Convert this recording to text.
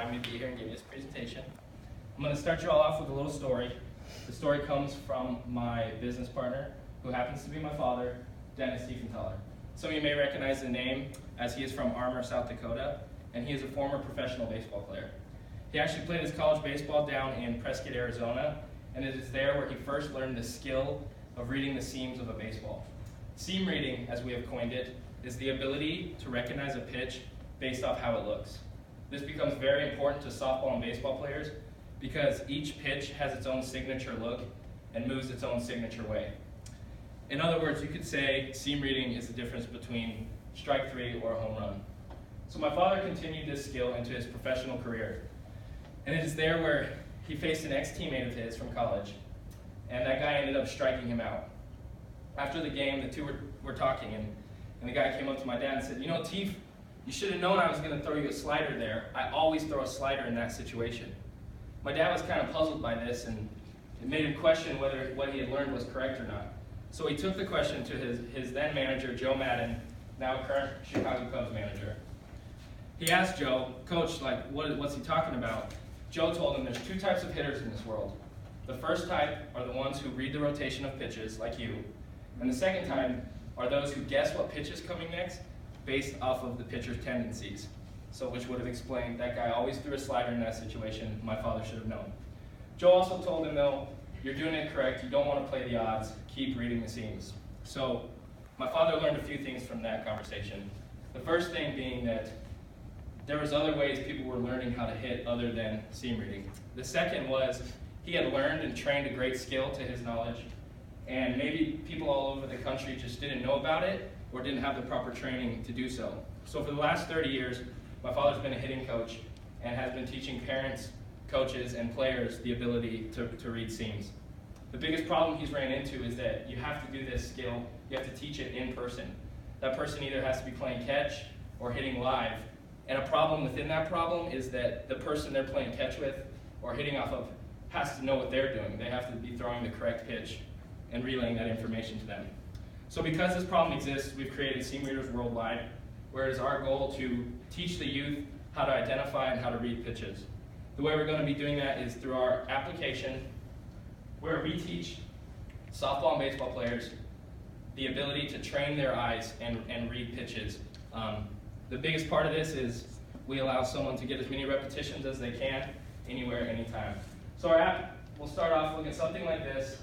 allowing me to be here and give you this presentation. I'm going to start you all off with a little story. The story comes from my business partner, who happens to be my father, Dennis Tiefenthaler. Some of you may recognize the name as he is from Armour, South Dakota, and he is a former professional baseball player. He actually played his college baseball down in Prescott, Arizona, and it is there where he first learned the skill of reading the seams of a baseball. Seam reading, as we have coined it, is the ability to recognize a pitch based off how it looks. This becomes very important to softball and baseball players because each pitch has its own signature look and moves its own signature way. In other words, you could say seam reading is the difference between strike three or a home run. So my father continued this skill into his professional career. And it is there where he faced an ex-teammate of his from college, and that guy ended up striking him out. After the game, the two were talking, and the guy came up to my dad and said, "You know, Tief, you should have known I was going to throw you a slider there. I always throw a slider in that situation." My dad was kind of puzzled by this, and it made him question whether what he had learned was correct or not. So he took the question to his then manager, Joe Madden, now current Chicago Cubs manager. He asked Joe, "Coach, what's he talking about?" Joe told him there's two types of hitters in this world. The first type are the ones who read the rotation of pitches, like you, and the second type are those who guess what pitch is coming next based off of the pitcher's tendencies. So which would have explained that guy always threw a slider in that situation. My father should have known. Joe also told him, though, "You're doing it correct. You don't want to play the odds. Keep reading the seams." So my father learned a few things from that conversation. The first thing being that there was other ways people were learning how to hit other than seam reading. The second was he had learned and trained a great skill to his knowledge, and maybe people all over the country just didn't know about it or didn't have the proper training to do so. So for the last 30 years, my father's been a hitting coach and has been teaching parents, coaches, and players the ability to read seams. The biggest problem he's ran into is that you have to do this skill, you have to teach it in person. That person either has to be playing catch or hitting live. And a problem within that problem is that the person they're playing catch with or hitting off of has to know what they're doing. They have to be throwing the correct pitch and relaying that information to them. So because this problem exists, we've created Seam Readers Worldwide, where it is our goal to teach the youth how to identify and how to read pitches. The way we're going to be doing that is through our application, where we teach softball and baseball players the ability to train their eyes and read pitches. The biggest part of this is we allow someone to get as many repetitions as they can, anywhere, anytime. So our app will start off looking something like this.